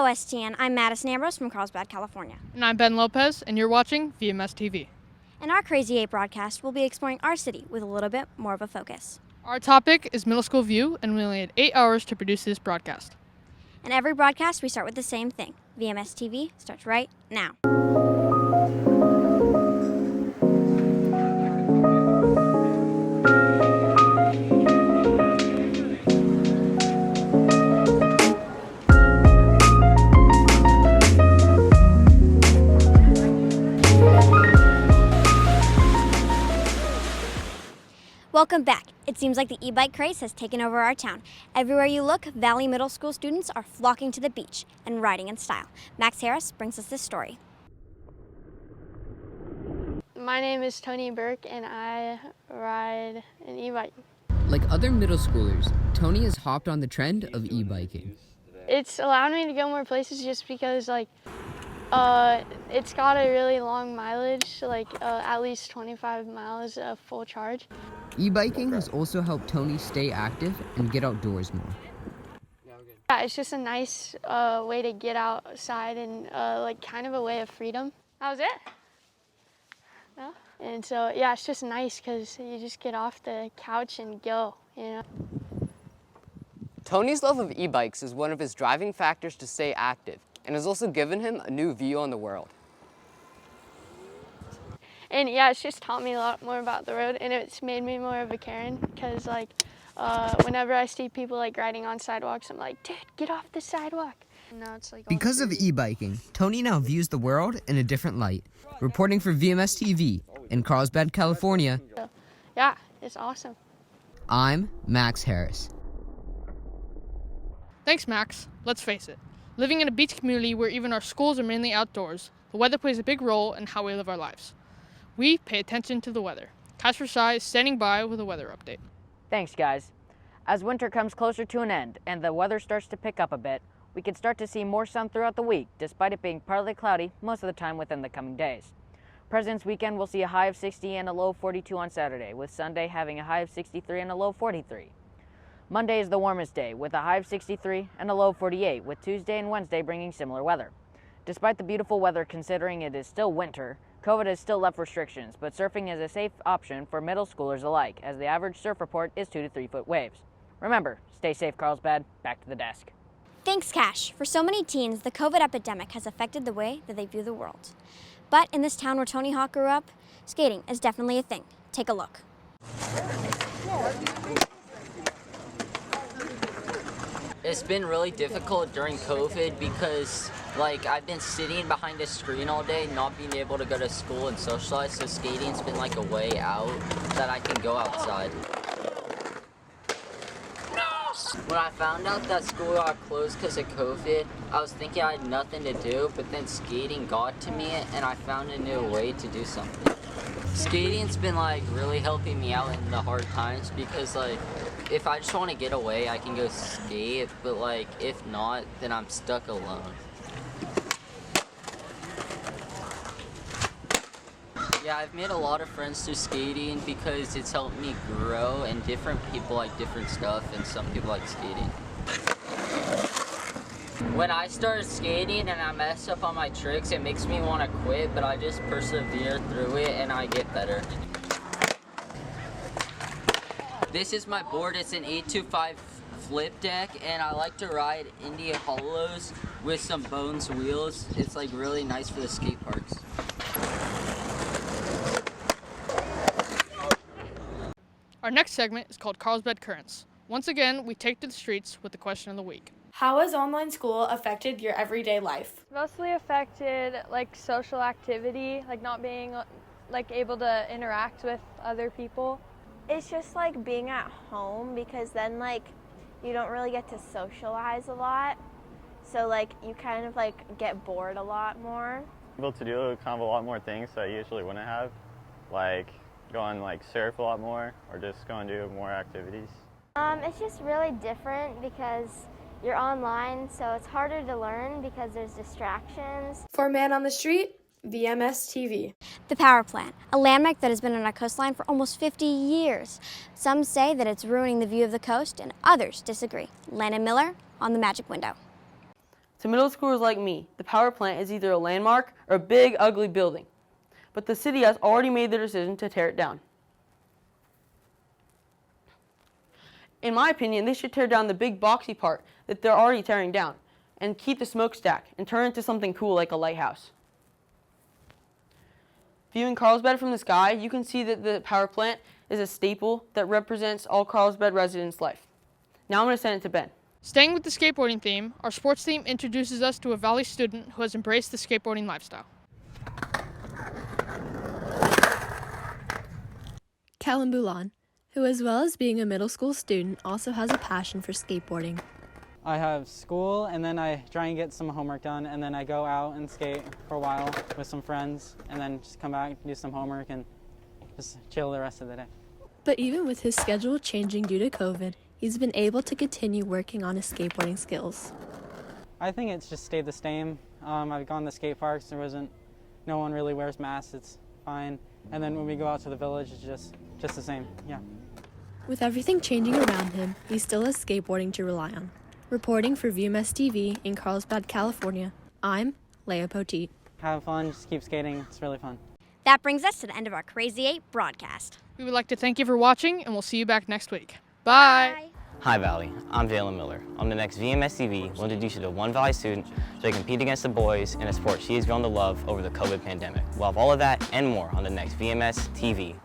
Hello, STN. I'm Madison Ambrose from Carlsbad, California. And I'm Ben Lopez, and you're watching VMS TV. In our Crazy 8 broadcast, we'll be exploring our city with a little bit more of a focus. Our topic is middle school view, and we only had 8 hours to produce this broadcast. In every broadcast, we start with the same thing. VMS TV starts right now. Welcome back. It seems like the e-bike craze has taken over our town. Everywhere you look, Valley Middle School students are flocking to the beach and riding in style. Max Harris brings us this story. My name is Tony Burke and I ride an e-bike. Like other middle schoolers, Tony has hopped on the trend of e-biking. It's allowed me to go more places just because it's got a really long mileage, at least 25 miles of full charge. E-biking has also helped Tony stay active and get outdoors more. Yeah, it's just a nice way to get outside and kind of a way of freedom. That was it? No? And so, yeah, it's just nice because you just get off the couch and go, you know? Tony's love of e-bikes is one of his driving factors to stay active and has also given him a new view on the world. And yeah, it's just taught me a lot more about the road, and it's made me more of a Karen because whenever I see people riding on sidewalks, I'm like, dude, get off the sidewalk. And now it's Because of e-biking, Tony now views the world in a different light. Reporting for VMS TV in Carlsbad, California, yeah, it's awesome. I'm Max Harris. Thanks, Max. Let's face it. Living in a beach community where even our schools are mainly outdoors, the weather plays a big role in how we live our lives. We pay attention to the weather. Kasper Shai is standing by with a weather update. Thanks, guys. As winter comes closer to an end and the weather starts to pick up a bit, we can start to see more sun throughout the week, despite it being partly cloudy most of the time within the coming days. President's Weekend will see a high of 60 and a low of 42 on Saturday, with Sunday having a high of 63 and a low of 43. Monday is the warmest day, with a high of 63 and a low of 48, with Tuesday and Wednesday bringing similar weather. Despite the beautiful weather considering it is still winter, COVID has still left restrictions, but surfing is a safe option for middle schoolers alike, as the average surf report is 2 to 3 foot waves. Remember, stay safe, Carlsbad. Back to the desk. Thanks, Cash. For so many teens, the COVID epidemic has affected the way that they view the world. But in this town where Tony Hawk grew up, skating is definitely a thing. Take a look. It's been really difficult during COVID because I've been sitting behind a screen all day, not being able to go to school and socialize, so skating's been a way out that I can go outside. When I found out that school got closed because of COVID, I was thinking I had nothing to do, but then skating got to me and I found a new way to do something. Skating's been really helping me out in the hard times because if I just want to get away, I can go skate, but if not, then I'm stuck alone. Yeah, I've made a lot of friends through skating because it's helped me grow, and different people like different stuff, and some people like skating. When I start skating and I mess up on my tricks, it makes me want to quit, but I just persevere through it and I get better. This is my board. It's an 825 flip deck, and I like to ride India Hollows with some Bones wheels. It's really nice for the skate parks. Our next segment is called Carlsbad Currents. Once again, we take to the streets with the question of the week. How has online school affected your everyday life? Mostly affected social activity, not being able to interact with other people. It's just being at home, because then you don't really get to socialize a lot. So you kind of get bored a lot more. Able to do kind of a lot more things that I usually wouldn't have, go on surf a lot more, or just go and do more activities. It's just really different because you're online, so it's harder to learn because there's distractions. For Man on the Street, VMS TV. The power plant, a landmark that has been on our coastline for almost 50 years. Some say that it's ruining the view of the coast, and others disagree. Landon Miller on The Magic Window. To middle schoolers like me, the power plant is either a landmark or a big, ugly building. But the city has already made the decision to tear it down. In my opinion, they should tear down the big boxy part that they're already tearing down and keep the smokestack and turn it into something cool like a lighthouse. Viewing Carlsbad from the sky, you can see that the power plant is a staple that represents all Carlsbad residents' life. Now I'm going to send it to Ben. Staying with the skateboarding theme, our sports team introduces us to a Valley student who has embraced the skateboarding lifestyle. Callum Boulan, who as well as being a middle school student also has a passion for skateboarding. I have school and then I try and get some homework done and then I go out and skate for a while with some friends and then just come back, do some homework and just chill the rest of the day. But even with his schedule changing due to COVID, he's been able to continue working on his skateboarding skills. I think it's just stayed the same. I've gone to skate parks, no one really wears masks, it's fine. And then when we go out to the village, it's just the same, yeah. With everything changing around him, he still has skateboarding to rely on. Reporting for VMS TV in Carlsbad, California, I'm Leah Poteet. Have fun, just keep skating, it's really fun. That brings us to the end of our Crazy 8 broadcast. We would like to thank you for watching, and we'll see you back next week. Bye! Hi Valley, I'm Valen Miller. On the next VMS TV, we'll introduce you to one Valley student so they compete against the boys in a sport she has grown to love over the COVID pandemic. We'll have all of that and more on the next VMS TV.